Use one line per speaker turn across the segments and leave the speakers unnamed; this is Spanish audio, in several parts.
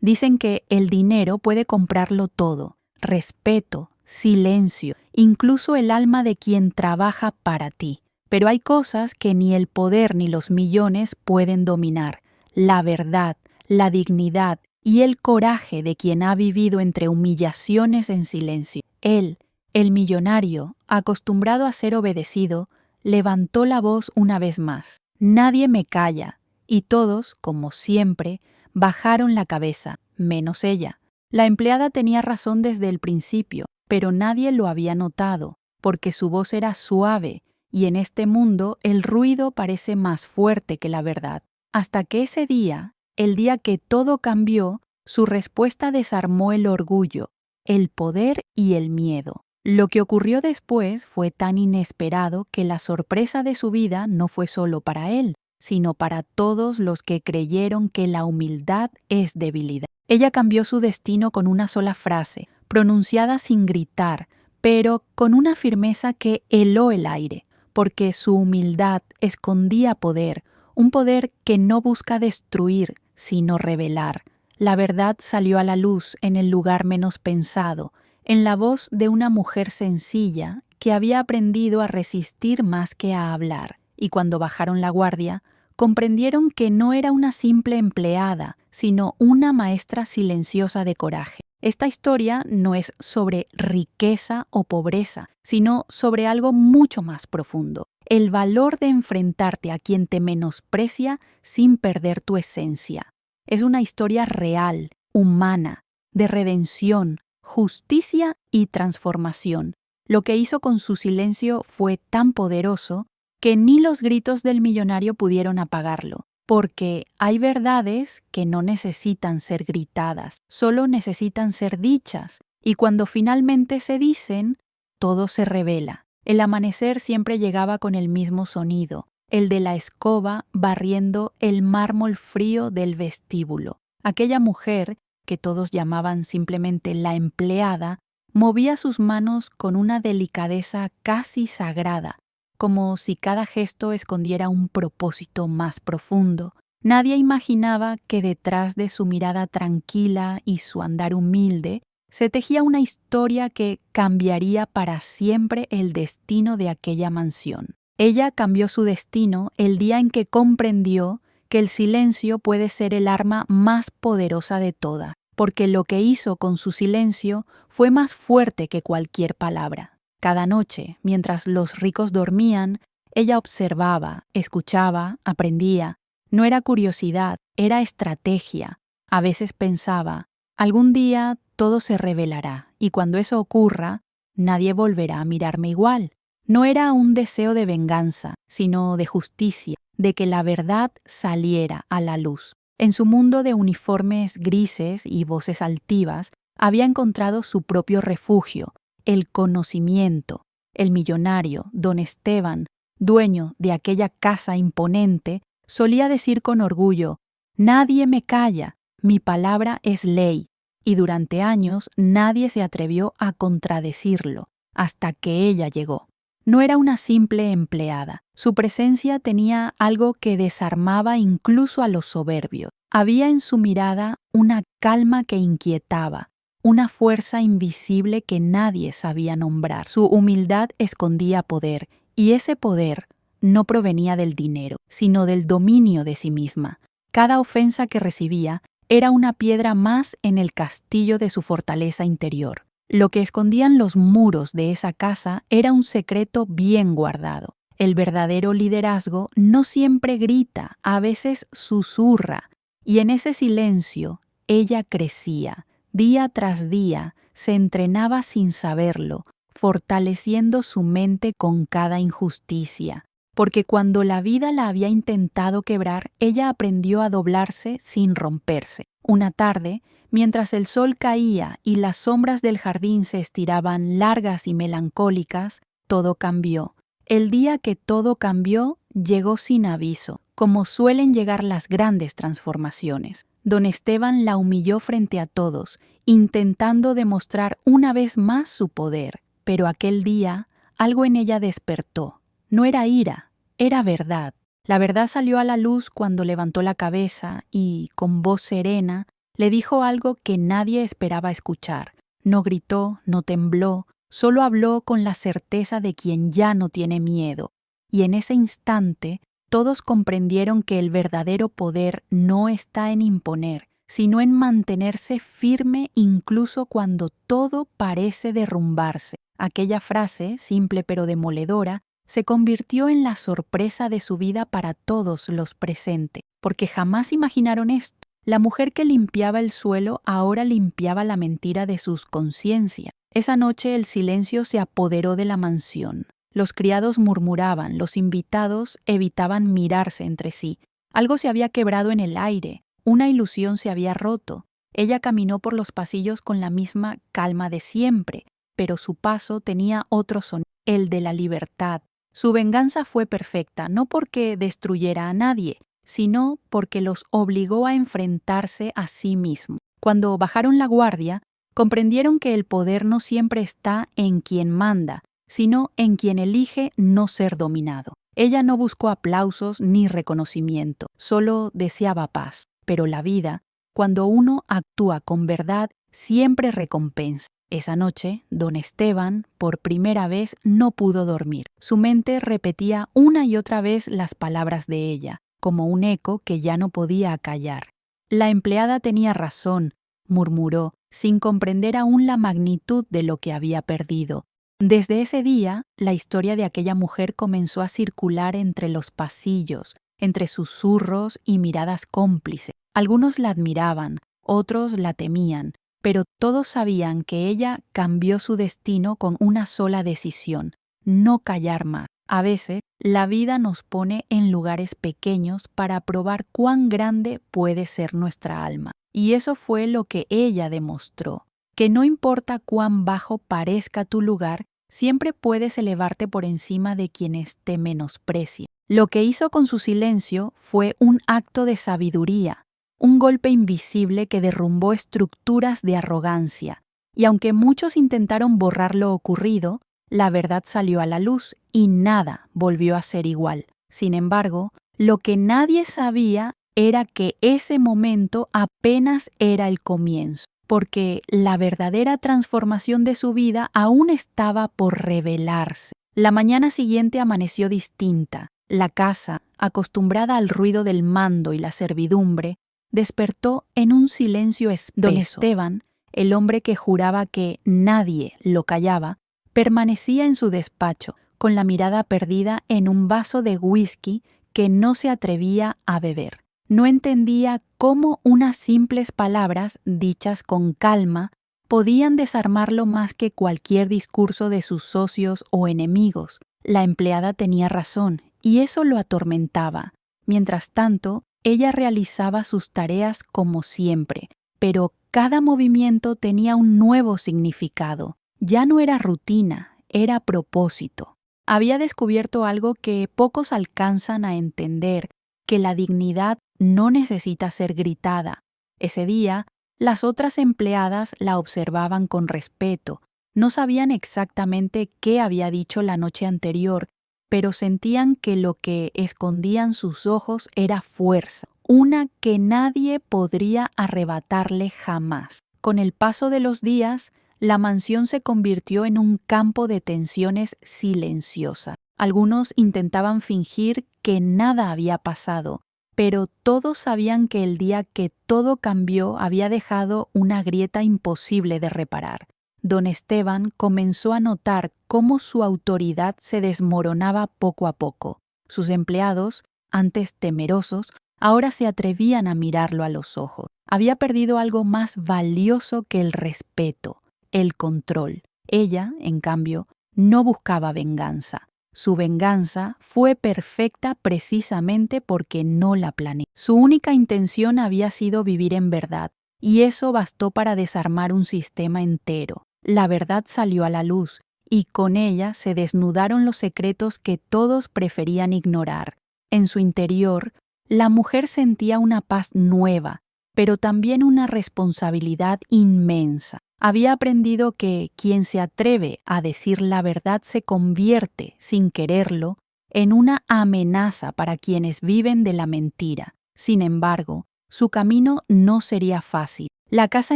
Dicen que el dinero puede comprarlo todo: respeto, silencio, incluso el alma de quien trabaja para ti. Pero hay cosas que ni el poder ni los millones pueden dominar: la verdad, la dignidad y el coraje de quien ha vivido entre humillaciones en silencio. Él, el millonario, acostumbrado a ser obedecido, levantó la voz una vez más: «Nadie me calla», y todos, como siempre, bajaron la cabeza, menos ella. La empleada tenía razón desde el principio, pero nadie lo había notado, porque su voz era suave, y en este mundo el ruido parece más fuerte que la verdad. Hasta que ese día, el día que todo cambió, su respuesta desarmó el orgullo, el poder y el miedo. Lo que ocurrió después fue tan inesperado que la sorpresa de su vida no fue solo para él, sino para todos los que creyeron que la humildad es debilidad. Ella cambió su destino con una sola frase, pronunciada sin gritar, pero con una firmeza que heló el aire, porque su humildad escondía poder, un poder que no busca destruir, sino revelar. La verdad salió a la luz en el lugar menos pensado, en la voz de una mujer sencilla que había aprendido a resistir más que a hablar. Y cuando bajaron la guardia, comprendieron que no era una simple empleada, sino una maestra silenciosa de coraje. Esta historia no es sobre riqueza o pobreza, sino sobre algo mucho más profundo: el valor de enfrentarte a quien te menosprecia sin perder tu esencia. Es una historia real, humana, de redención, justicia y transformación. Lo que hizo con su silencio fue tan poderoso que ni los gritos del millonario pudieron apagarlo, porque hay verdades que no necesitan ser gritadas, solo necesitan ser dichas, y cuando finalmente se dicen, todo se revela. El amanecer siempre llegaba con el mismo sonido, el de la escoba barriendo el mármol frío del vestíbulo. Aquella mujer, que todos llamaban simplemente la empleada, movía sus manos con una delicadeza casi sagrada, como si cada gesto escondiera un propósito más profundo. Nadie imaginaba que detrás de su mirada tranquila y su andar humilde se tejía una historia que cambiaría para siempre el destino de aquella mansión. Ella cambió su destino el día en que comprendió que el silencio puede ser el arma más poderosa de todas, porque lo que hizo con su silencio fue más fuerte que cualquier palabra. Cada noche, mientras los ricos dormían, ella observaba, escuchaba, aprendía. No era curiosidad, era estrategia. A veces pensaba: algún día todo se revelará, y cuando eso ocurra, nadie volverá a mirarme igual. No era un deseo de venganza, sino de justicia, de que la verdad saliera a la luz. En su mundo de uniformes grises y voces altivas, había encontrado su propio refugio: el conocimiento. El millonario, don Esteban, dueño de aquella casa imponente, solía decir con orgullo: «Nadie me calla, mi palabra es ley», y durante años nadie se atrevió a contradecirlo, hasta que ella llegó. No era una simple empleada. Su presencia tenía algo que desarmaba incluso a los soberbios. Había en su mirada una calma que inquietaba, una fuerza invisible que nadie sabía nombrar. Su humildad escondía poder, y ese poder no provenía del dinero, sino del dominio de sí misma. Cada ofensa que recibía era una piedra más en el castillo de su fortaleza interior. Lo que escondían los muros de esa casa era un secreto bien guardado. El verdadero liderazgo no siempre grita, a veces susurra, y en ese silencio ella crecía. Día tras día se entrenaba sin saberlo, fortaleciendo su mente con cada injusticia, porque cuando la vida la había intentado quebrar, ella aprendió a doblarse sin romperse. Una tarde, mientras el sol caía y las sombras del jardín se estiraban largas y melancólicas, todo cambió. El día que todo cambió llegó sin aviso, como suelen llegar las grandes transformaciones. Don Esteban la humilló frente a todos, intentando demostrar una vez más su poder. Pero aquel día algo en ella despertó. No era ira, era verdad. La verdad salió a la luz cuando levantó la cabeza y, con voz serena, Le dijo algo que nadie esperaba escuchar. No gritó, no tembló, solo habló con la certeza de quien ya no tiene miedo. Y en ese instante, todos comprendieron que el verdadero poder no está en imponer, sino en mantenerse firme incluso cuando todo parece derrumbarse. Aquella frase, simple pero demoledora, se convirtió en la sorpresa de su vida para todos los presentes, porque jamás imaginaron esto. La mujer que limpiaba el suelo ahora limpiaba la mentira de sus conciencias. Esa noche el silencio se apoderó de la mansión. Los criados murmuraban, los invitados evitaban mirarse entre sí. Algo se había quebrado en el aire, una ilusión se había roto. Ella caminó por los pasillos con la misma calma de siempre, pero su paso tenía otro sonido, el de la libertad. Su venganza fue perfecta, no porque destruyera a nadie, sino porque los obligó a enfrentarse a sí mismo. Cuando bajaron la guardia, comprendieron que el poder no siempre está en quien manda, sino en quien elige no ser dominado. Ella no buscó aplausos ni reconocimiento, solo deseaba paz. Pero la vida, cuando uno actúa con verdad, siempre recompensa. Esa noche, don Esteban, por primera vez, no pudo dormir. Su mente repetía una y otra vez las palabras de ella, como un eco que ya no podía acallar. La empleada tenía razón, murmuró, sin comprender aún la magnitud de lo que había perdido. Desde ese día, la historia de aquella mujer comenzó a circular entre los pasillos, entre susurros y miradas cómplices. Algunos la admiraban, otros la temían, pero todos sabían que ella cambió su destino con una sola decisión: no callar más. A veces, la vida nos pone en lugares pequeños para probar cuán grande puede ser nuestra alma. Y eso fue lo que ella demostró, que no importa cuán bajo parezca tu lugar, siempre puedes elevarte por encima de quienes te menosprecian. Lo que hizo con su silencio fue un acto de sabiduría, un golpe invisible que derrumbó estructuras de arrogancia. Y aunque muchos intentaron borrar lo ocurrido, la verdad salió a la luz y nada volvió a ser igual. Sin embargo, lo que nadie sabía era que ese momento apenas era el comienzo, porque la verdadera transformación de su vida aún estaba por revelarse. La mañana siguiente amaneció distinta. La casa, acostumbrada al ruido del mando y la servidumbre, despertó en un silencio espeso. Don Esteban, el hombre que juraba que nadie lo callaba, permanecía en su despacho, con la mirada perdida en un vaso de whisky que no se atrevía a beber. No entendía cómo unas simples palabras, dichas con calma, podían desarmarlo más que cualquier discurso de sus socios o enemigos. La empleada tenía razón, y eso lo atormentaba. Mientras tanto, ella realizaba sus tareas como siempre, pero cada movimiento tenía un nuevo significado. Ya no era rutina, era propósito. Había descubierto algo que pocos alcanzan a entender, que la dignidad no necesita ser gritada. Ese día, las otras empleadas la observaban con respeto. No sabían exactamente qué había dicho la noche anterior, pero sentían que lo que escondían sus ojos era fuerza, una que nadie podría arrebatarle jamás. Con el paso de los días, la mansión se convirtió en un campo de tensiones silenciosa. Algunos intentaban fingir que nada había pasado, pero todos sabían que el día que todo cambió había dejado una grieta imposible de reparar. Don Esteban comenzó a notar cómo su autoridad se desmoronaba poco a poco. Sus empleados, antes temerosos, ahora se atrevían a mirarlo a los ojos. Había perdido algo más valioso que el respeto: el control. Ella, en cambio, no buscaba venganza. Su venganza fue perfecta precisamente porque no la planeó. Su única intención había sido vivir en verdad, y eso bastó para desarmar un sistema entero. La verdad salió a la luz, y con ella se desnudaron los secretos que todos preferían ignorar. En su interior, la mujer sentía una paz nueva, pero también una responsabilidad inmensa. Había aprendido que quien se atreve a decir la verdad se convierte, sin quererlo, en una amenaza para quienes viven de la mentira. Sin embargo, Su camino no sería fácil. La casa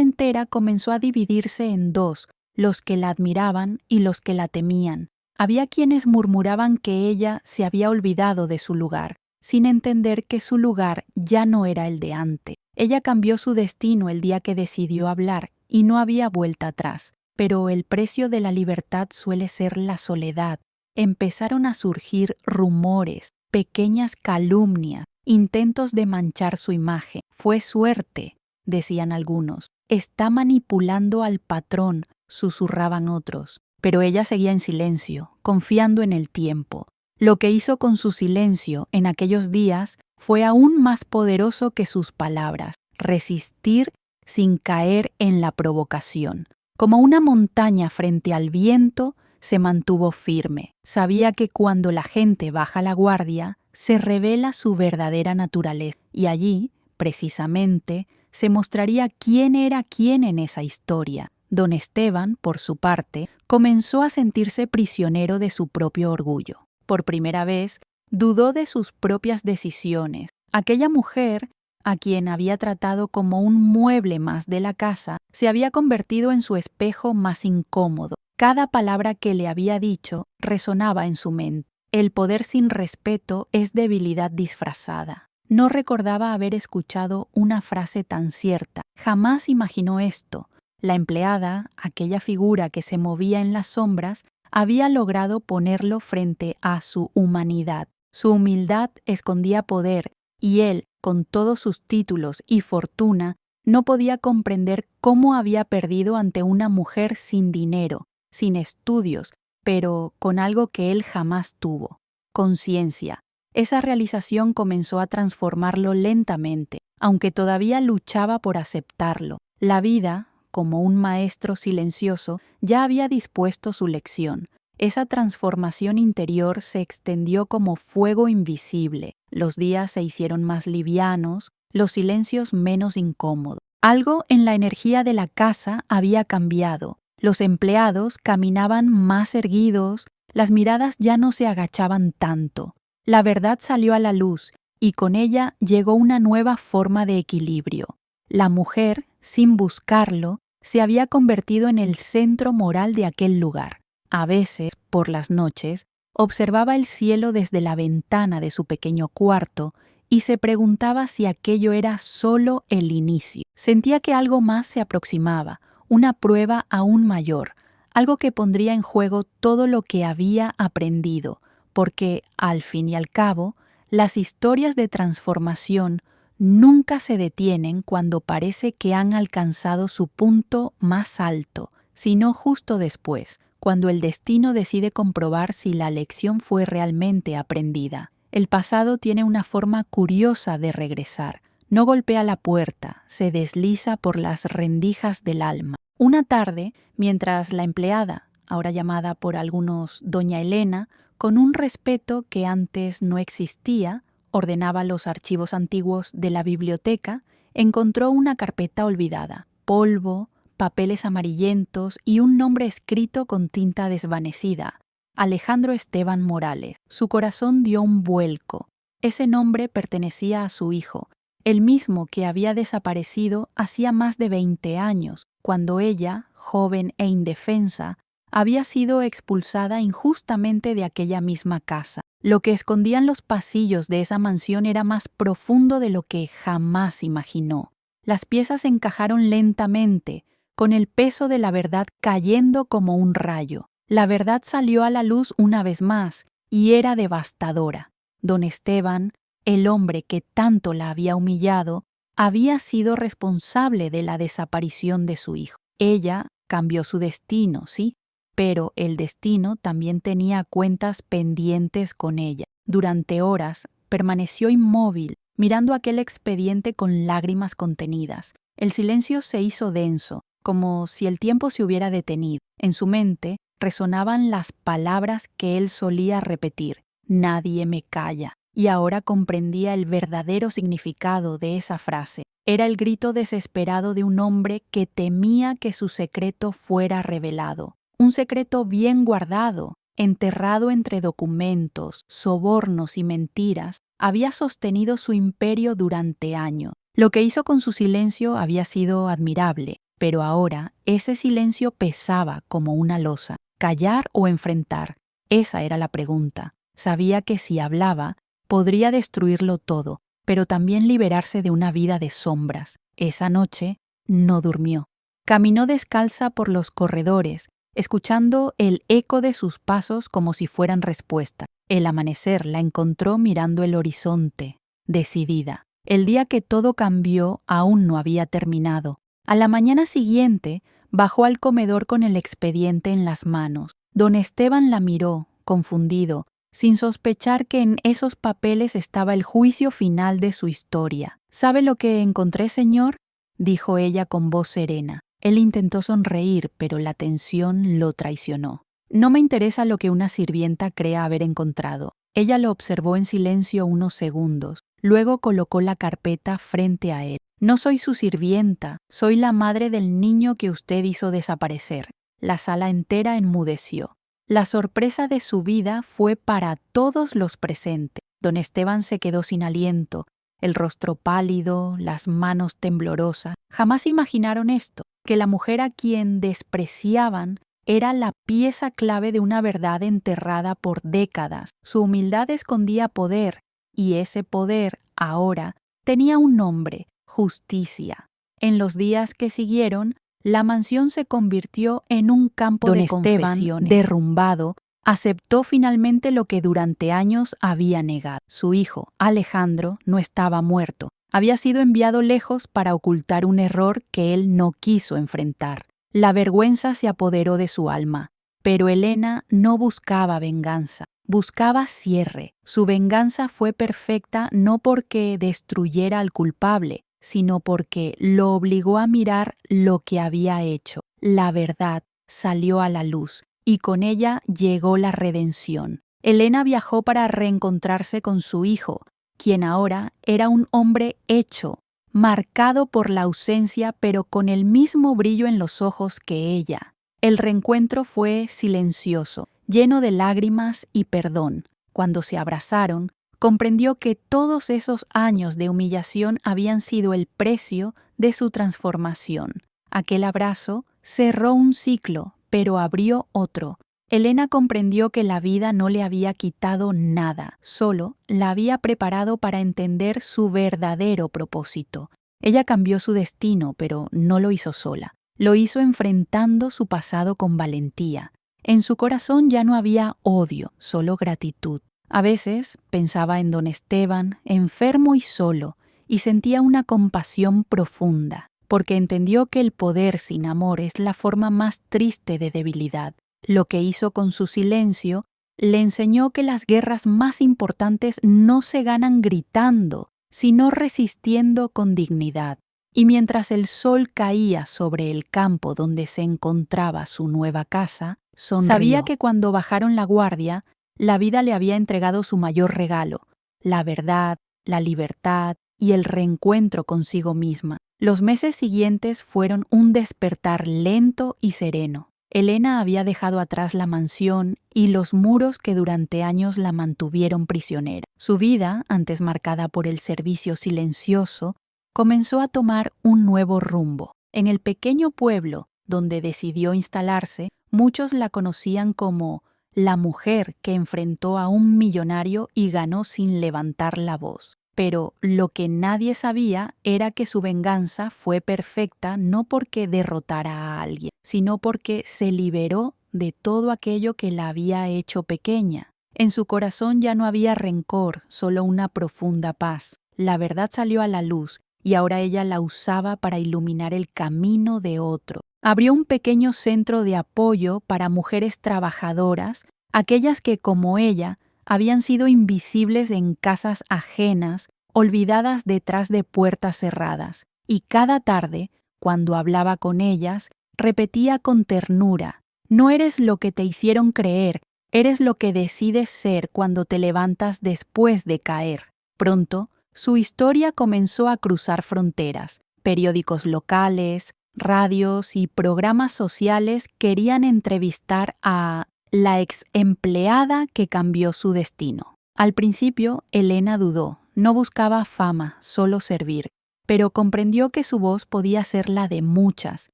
entera comenzó a dividirse en dos, los que la admiraban y los que la temían. Había quienes murmuraban que ella se había olvidado de su lugar, sin entender que su lugar ya no era el de antes. Ella cambió su destino el día que decidió hablar y no había vuelta atrás. Pero el precio de la libertad suele ser la soledad. Empezaron a surgir rumores, pequeñas calumnias, intentos de manchar su imagen. Fue suerte, decían algunos. Está manipulando al patrón, susurraban otros. Pero ella seguía en silencio, confiando en el tiempo. Lo que hizo con su silencio en aquellos días fue aún más poderoso que sus palabras: resistir sin caer en la provocación. Como una montaña frente al viento, se mantuvo firme. Sabía que cuando la gente baja la guardia, se revela su verdadera naturaleza, y allí, precisamente, se mostraría quién era quién en esa historia. Don Esteban, por su parte, comenzó a sentirse prisionero de su propio orgullo. Por primera vez, dudó de sus propias decisiones. Aquella mujer, a quien había tratado como un mueble más de la casa, se había convertido en su espejo más incómodo. Cada palabra que le había dicho resonaba en su mente. El poder sin respeto es debilidad disfrazada. No recordaba haber escuchado una frase tan cierta. Jamás imaginó esto. La empleada, aquella figura que se movía en las sombras, había logrado ponerlo frente a su humanidad. Su humildad escondía poder, y él, con todos sus títulos y fortuna, no podía comprender cómo había perdido ante una mujer sin dinero, sin estudios, pero con algo que él jamás tuvo: conciencia. Esa realización comenzó a transformarlo lentamente, aunque todavía luchaba por aceptarlo. La vida, como un maestro silencioso, ya había dispuesto su lección. Esa transformación interior se extendió como fuego invisible. Los días se hicieron más livianos, los silencios menos incómodos. Algo en la energía de la casa había cambiado. Los empleados caminaban más erguidos, las miradas ya no se agachaban tanto. La verdad salió a la luz y con ella llegó una nueva forma de equilibrio. La mujer, sin buscarlo, se había convertido en el centro moral de aquel lugar. A veces, por las noches, observaba el cielo desde la ventana de su pequeño cuarto y se preguntaba si aquello era solo el inicio. Sentía que algo más se aproximaba, una prueba aún mayor, algo que pondría en juego todo lo que había aprendido, porque, al fin y al cabo, las historias de transformación nunca se detienen cuando parece que han alcanzado su punto más alto, sino justo después, cuando el destino decide comprobar si la lección fue realmente aprendida. El pasado tiene una forma curiosa de regresar. No golpea la puerta, se desliza por las rendijas del alma. Una tarde, mientras la empleada, ahora llamada por algunos Doña Elena, con un respeto que antes no existía, ordenaba los archivos antiguos de la biblioteca, encontró una carpeta olvidada, polvo, papeles amarillentos y un nombre escrito con tinta desvanecida: Alejandro Esteban Morales. Su corazón dio un vuelco. Ese nombre pertenecía a su hijo, el mismo que había desaparecido hacía más de 20 años, cuando ella, joven e indefensa, había sido expulsada injustamente de aquella misma casa. Lo que escondían los pasillos de esa mansión era más profundo de lo que jamás imaginó. Las piezas encajaron lentamente, con el peso de la verdad cayendo como un rayo. La verdad salió a la luz una vez más, y era devastadora. Don Esteban, el hombre que tanto la había humillado, había sido responsable de la desaparición de su hijo. Ella cambió su destino, sí, pero el destino también tenía cuentas pendientes con ella. Durante horas permaneció inmóvil, mirando aquel expediente con lágrimas contenidas. El silencio se hizo denso, como si el tiempo se hubiera detenido. En su mente resonaban las palabras que él solía repetir: nadie me calla. Y ahora comprendía el verdadero significado de esa frase. Era el grito desesperado de un hombre que temía que su secreto fuera revelado. Un secreto bien guardado, enterrado entre documentos, sobornos y mentiras, había sostenido su imperio durante años. Lo que hizo con su silencio había sido admirable, pero ahora ese silencio pesaba como una losa. ¿Callar o enfrentar? Esa era la pregunta. Sabía que si hablaba, podría destruirlo todo, pero también liberarse de una vida de sombras. Esa noche no durmió. Caminó descalza por los corredores, escuchando el eco de sus pasos como si fueran respuesta. El amanecer la encontró mirando el horizonte, decidida. El día que todo cambió aún no había terminado. A la mañana siguiente, bajó al comedor con el expediente en las manos. Don Esteban la miró, confundido, sin sospechar que en esos papeles estaba el juicio final de su historia. ¿Sabe lo que encontré, señor?, dijo ella con voz serena. Él intentó sonreír, pero la tensión lo traicionó. No me interesa lo que una sirvienta crea haber encontrado. Ella lo observó en silencio unos segundos. Luego colocó la carpeta frente a él. No soy su sirvienta, soy la madre del niño que usted hizo desaparecer. La sala entera enmudeció. La sorpresa de su vida fue para todos los presentes. Don Esteban se quedó sin aliento, el rostro pálido, las manos temblorosas. Jamás imaginaron esto, que la mujer a quien despreciaban era la pieza clave de una verdad enterrada por décadas. Su humildad escondía poder, y ese poder, ahora, tenía un nombre: justicia. En los días que siguieron, la mansión se convirtió en un campo de confesiones. Don Esteban, derrumbado, aceptó finalmente lo que durante años había negado. Su hijo, Alejandro, no estaba muerto. Había sido enviado lejos para ocultar un error que él no quiso enfrentar. La vergüenza se apoderó de su alma, pero Elena no buscaba venganza. Buscaba cierre. Su venganza fue perfecta no porque destruyera al culpable, sino porque lo obligó a mirar lo que había hecho. La verdad salió a la luz, y con ella llegó la redención. Elena viajó para reencontrarse con su hijo, quien ahora era un hombre hecho, marcado por la ausencia, pero con el mismo brillo en los ojos que ella. El reencuentro fue silencioso, lleno de lágrimas y perdón. Cuando se abrazaron, comprendió que todos esos años de humillación habían sido el precio de su transformación. Aquel abrazo cerró un ciclo, pero abrió otro. Elena comprendió que la vida no le había quitado nada, solo la había preparado para entender su verdadero propósito. Ella cambió su destino, pero no lo hizo sola. Lo hizo enfrentando su pasado con valentía. En su corazón ya no había odio, solo gratitud. A veces pensaba en don Esteban, enfermo y solo, y sentía una compasión profunda, porque entendió que el poder sin amor es la forma más triste de debilidad. Lo que hizo con su silencio le enseñó que las guerras más importantes no se ganan gritando, sino resistiendo con dignidad. Y mientras el sol caía sobre el campo donde se encontraba su nueva casa, sabía que cuando bajaron la guardia, la vida le había entregado su mayor regalo: la verdad, la libertad y el reencuentro consigo misma. Los meses siguientes fueron un despertar lento y sereno. Elena había dejado atrás la mansión y los muros que durante años la mantuvieron prisionera. Su vida, antes marcada por el servicio silencioso, comenzó a tomar un nuevo rumbo. En el pequeño pueblo donde decidió instalarse, muchos la conocían como la mujer que enfrentó a un millonario y ganó sin levantar la voz. Pero lo que nadie sabía era que su venganza fue perfecta no porque derrotara a alguien, sino porque se liberó de todo aquello que la había hecho pequeña. En su corazón ya no había rencor, solo una profunda paz. La verdad salió a la luz y ahora ella la usaba para iluminar el camino de otro. Abrió un pequeño centro de apoyo para mujeres trabajadoras, aquellas que, como ella, habían sido invisibles en casas ajenas, olvidadas detrás de puertas cerradas. Y cada tarde, cuando hablaba con ellas, repetía con ternura: no eres lo que te hicieron creer, eres lo que decides ser cuando te levantas después de caer. Pronto, su historia comenzó a cruzar fronteras. Periódicos locales, radios y programas sociales querían entrevistar a la ex empleada que cambió su destino. Al principio, Elena dudó. No buscaba fama, solo servir. pero comprendió que su voz podía ser la de muchas.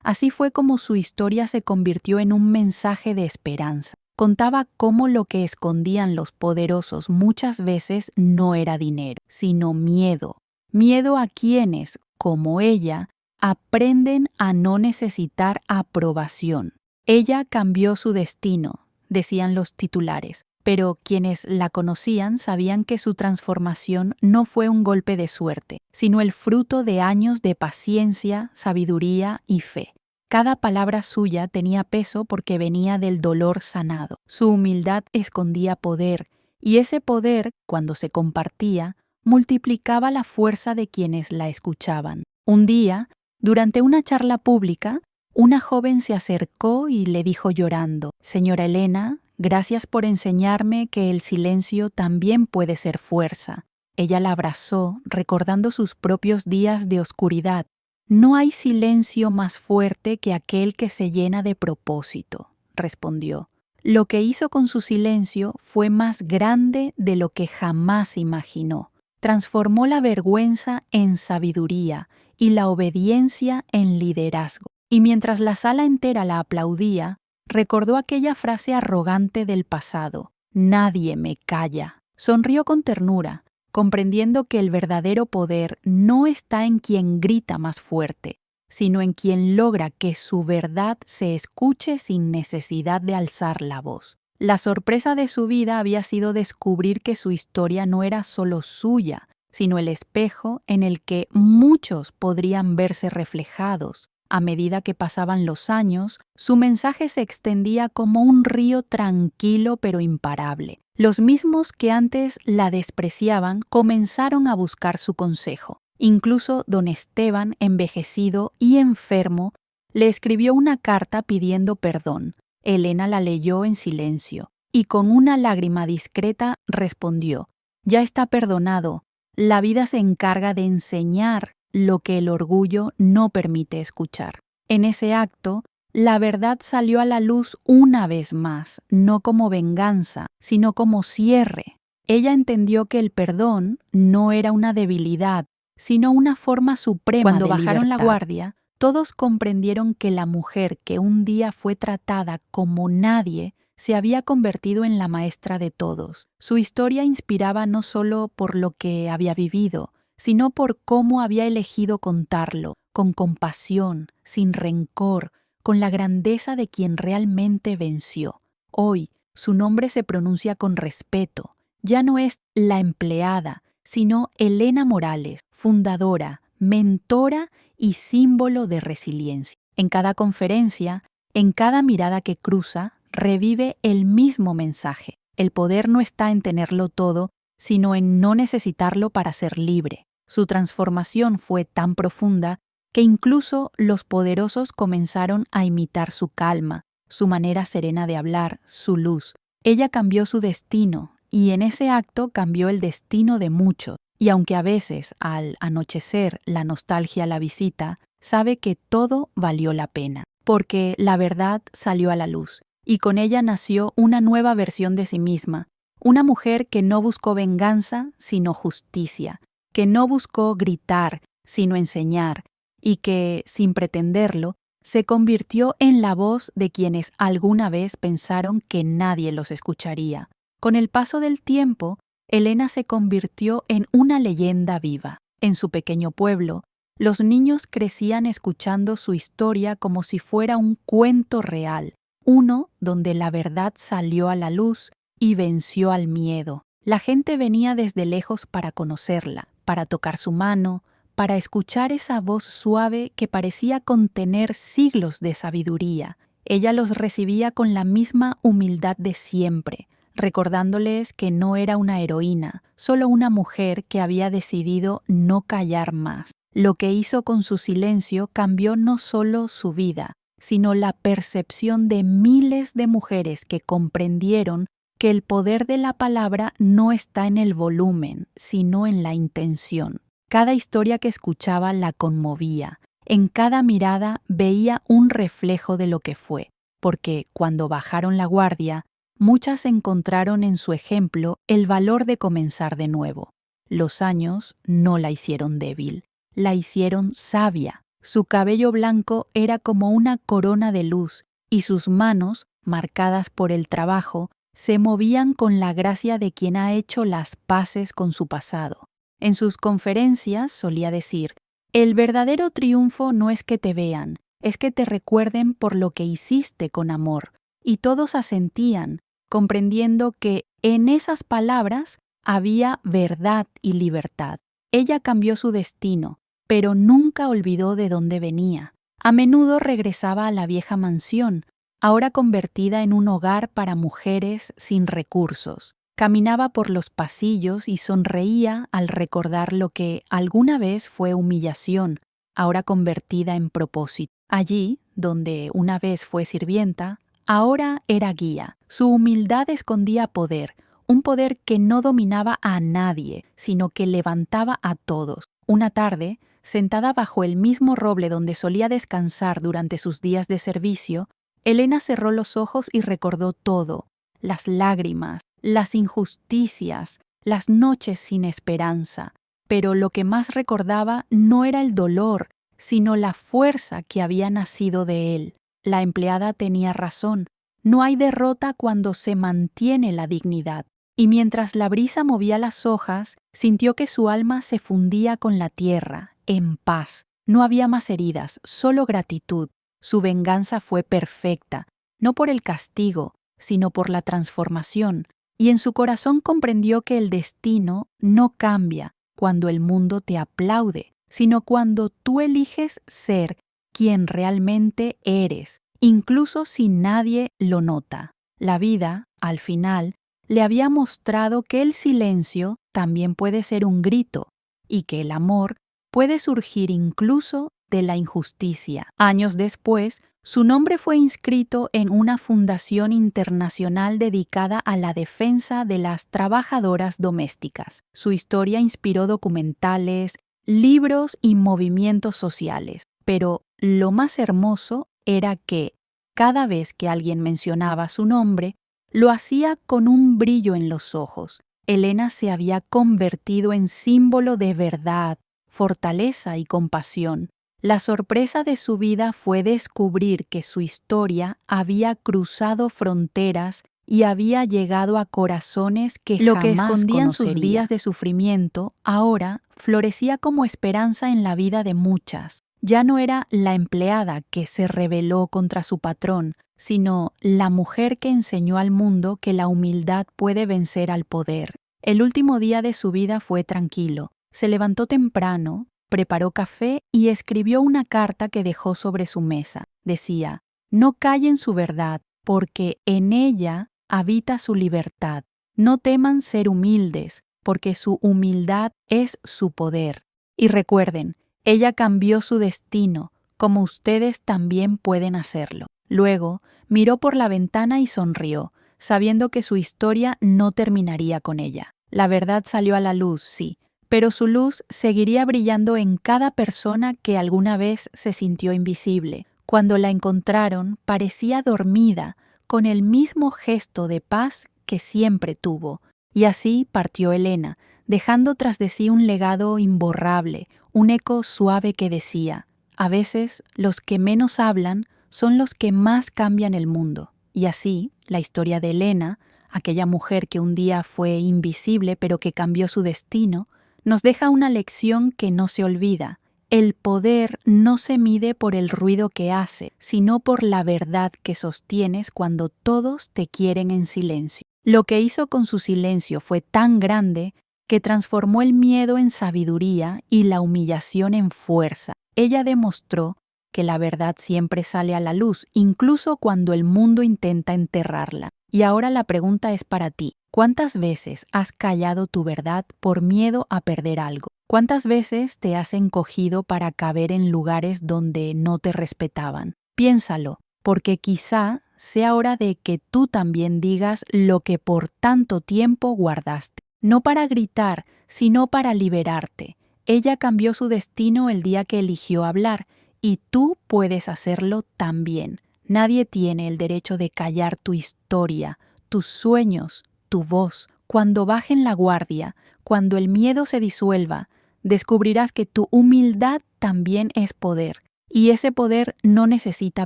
Así fue como su historia se convirtió en un mensaje de esperanza. Contaba cómo lo que escondían los poderosos muchas veces no era dinero, sino miedo. Miedo a quienes, como ella, aprenden a no necesitar aprobación. Ella cambió su destino, decían los titulares, pero quienes la conocían sabían que su transformación no fue un golpe de suerte, sino el fruto de años de paciencia, sabiduría y fe. Cada palabra suya tenía peso porque venía del dolor sanado. Su humildad escondía poder, y ese poder, cuando se compartía, multiplicaba la fuerza de quienes la escuchaban. Un día, durante una charla pública, una joven se acercó y le dijo llorando: «Señora Elena, gracias por enseñarme que el silencio también puede ser fuerza». Ella la abrazó, recordando sus propios días de oscuridad. «No hay silencio más fuerte que aquel que se llena de propósito», respondió. Lo que hizo con su silencio fue más grande de lo que jamás imaginó. Transformó la vergüenza en sabiduría y la obediencia en liderazgo. Y mientras la sala entera la aplaudía, recordó aquella frase arrogante del pasado: «Nadie me calla». Sonrió con ternura, comprendiendo que el verdadero poder no está en quien grita más fuerte, sino en quien logra que su verdad se escuche sin necesidad de alzar la voz. La sorpresa de su vida había sido descubrir que su historia no era solo suya, sino el espejo en el que muchos podrían verse reflejados. A medida que pasaban los años, su mensaje se extendía como un río tranquilo pero imparable. Los mismos que antes la despreciaban comenzaron a buscar su consejo. Incluso don Esteban, envejecido y enfermo, le escribió una carta pidiendo perdón. Elena la leyó en silencio y con una lágrima discreta respondió: «Ya está perdonado. La vida se encarga de enseñar lo que el orgullo no permite escuchar». En ese acto, la verdad salió a la luz una vez más, no como venganza, sino como cierre. Ella entendió que el perdón no era una debilidad, sino una forma suprema de libertad. Cuando bajaron la guardia, todos comprendieron que la mujer que un día fue tratada como nadie se había convertido en la maestra de todos. Su historia inspiraba no solo por lo que había vivido, sino por cómo había elegido contarlo, con compasión, sin rencor, con la grandeza de quien realmente venció. Hoy, su nombre se pronuncia con respeto. Ya no es la empleada, sino Elena Morales, fundadora, mentora y símbolo de resiliencia. En cada conferencia, en cada mirada que cruza, revive el mismo mensaje. El poder no está en tenerlo todo, sino en no necesitarlo para ser libre. Su transformación fue tan profunda que incluso los poderosos comenzaron a imitar su calma, su manera serena de hablar, su luz. Ella cambió su destino, y en ese acto cambió el destino de muchos. Y aunque a veces, al anochecer, la nostalgia la visita, sabe que todo valió la pena, porque la verdad salió a la luz, y con ella nació una nueva versión de sí misma, una mujer que no buscó venganza, sino justicia, que no buscó gritar, sino enseñar, y que, sin pretenderlo, se convirtió en la voz de quienes alguna vez pensaron que nadie los escucharía. Con el paso del tiempo, Elena se convirtió en una leyenda viva. En su pequeño pueblo, los niños crecían escuchando su historia como si fuera un cuento real, uno donde la verdad salió a la luz y venció al miedo. La gente venía desde lejos para conocerla, para tocar su mano, para escuchar esa voz suave que parecía contener siglos de sabiduría. Ella los recibía con la misma humildad de siempre, recordándoles que no era una heroína, solo una mujer que había decidido no callar más. Lo que hizo con su silencio cambió no solo su vida, sino la percepción de miles de mujeres que comprendieron que el poder de la palabra no está en el volumen, sino en la intención. Cada historia que escuchaba la conmovía. En cada mirada veía un reflejo de lo que fue, porque cuando bajaron la guardia, muchas encontraron en su ejemplo el valor de comenzar de nuevo. Los años no la hicieron débil. la hicieron sabia. Su cabello blanco era como una corona de luz y sus manos, marcadas por el trabajo, se movían con la gracia de quien ha hecho las paces con su pasado. En sus conferencias solía decir: el verdadero triunfo no es que te vean, es que te recuerden por lo que hiciste con amor. Y todos asentían, comprendiendo que en esas palabras había verdad y libertad. Ella cambió su destino, pero nunca olvidó de dónde venía. A menudo regresaba a la vieja mansión, ahora convertida en un hogar para mujeres sin recursos. Caminaba por los pasillos y sonreía al recordar lo que alguna vez fue humillación, ahora convertida en propósito. Allí, donde una vez fue sirvienta, ahora era guía. Su humildad escondía poder, un poder que no dominaba a nadie, sino que levantaba a todos. Una tarde, sentada bajo el mismo roble donde solía descansar durante sus días de servicio, Elena cerró los ojos y recordó todo: las lágrimas, las injusticias, las noches sin esperanza. Pero lo que más recordaba no era el dolor, sino la fuerza que había nacido de él. La empleada tenía razón: no hay derrota cuando se mantiene la dignidad. Y mientras la brisa movía las hojas, sintió que su alma se fundía con la tierra, en paz. No había más heridas, solo gratitud. Su venganza fue perfecta, no por el castigo, sino por la transformación, y en su corazón comprendió que el destino no cambia cuando el mundo te aplaude, sino cuando tú eliges ser quien realmente eres, incluso si nadie lo nota. La vida, al final, le había mostrado que el silencio también puede ser un grito y que el amor puede surgir incluso de la injusticia. Años después, su nombre fue inscrito en una fundación internacional dedicada a la defensa de las trabajadoras domésticas. Su historia inspiró documentales, libros y movimientos sociales, pero lo más hermoso era que, cada vez que alguien mencionaba su nombre, lo hacía con un brillo en los ojos. Elena se había convertido en símbolo de verdad, fortaleza y compasión. La sorpresa de su vida fue descubrir que su historia había cruzado fronteras y había llegado a corazones que lo que escondían sus días de sufrimiento ahora florecía como esperanza en la vida de muchas. Ya no era la empleada que se rebeló contra su patrón, sino la mujer que enseñó al mundo que la humildad puede vencer al poder. El último día de su vida fue tranquilo. Se levantó temprano, preparó café y escribió una carta que dejó sobre su mesa. Decía: no callen su verdad, porque en ella habita su libertad. No teman ser humildes, porque su humildad es su poder. Y recuerden, ella cambió su destino, como ustedes también pueden hacerlo. Luego, miró por la ventana y sonrió, sabiendo que su historia no terminaría con ella. La verdad salió a la luz, sí, pero su luz seguiría brillando en cada persona que alguna vez se sintió invisible. Cuando la encontraron, parecía dormida, con el mismo gesto de paz que siempre tuvo. Y así partió Elena, dejando tras de sí un legado imborrable, un eco suave que decía: a veces los que menos hablan son los que más cambian el mundo. Y así, la historia de Elena, aquella mujer que un día fue invisible pero que cambió su destino, nos deja una lección que no se olvida. El poder no se mide por el ruido que hace, sino por la verdad que sostienes cuando todos te quieren en silencio. Lo que hizo con su silencio fue tan grande que transformó el miedo en sabiduría y la humillación en fuerza. Ella demostró que la verdad siempre sale a la luz, incluso cuando el mundo intenta enterrarla. Y ahora la pregunta es para ti: ¿cuántas veces has callado tu verdad por miedo a perder algo? ¿Cuántas veces te has encogido para caber en lugares donde no te respetaban? Piénsalo, porque quizá sea hora de que tú también digas lo que por tanto tiempo guardaste. No para gritar, sino para liberarte. Ella cambió su destino el día que eligió hablar, y tú puedes hacerlo también. Nadie tiene el derecho de callar tu historia, tus sueños, tu voz. Cuando bajen la guardia, cuando el miedo se disuelva, descubrirás que tu humildad también es poder. Y ese poder no necesita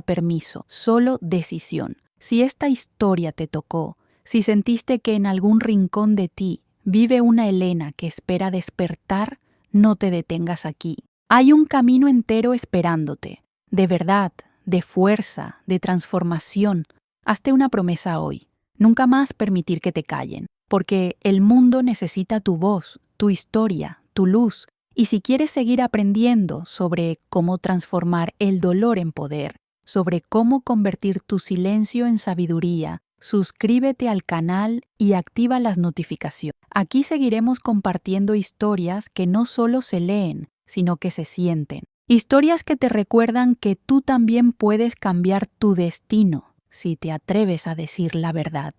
permiso, solo decisión. Si esta historia te tocó, si sentiste que en algún rincón de ti vive una Elena que espera despertar, no te detengas aquí. Hay un camino entero esperándote, de verdad, de fuerza, de transformación. Hazte una promesa hoy, nunca más permitir que te callen, porque el mundo necesita tu voz, tu historia, tu luz. Y si quieres seguir aprendiendo sobre cómo transformar el dolor en poder, sobre cómo convertir tu silencio en sabiduría, suscríbete al canal y activa las notificaciones. Aquí seguiremos compartiendo historias que no solo se leen, sino que se sienten. Historias que te recuerdan que tú también puedes cambiar tu destino si te atreves a decir la verdad.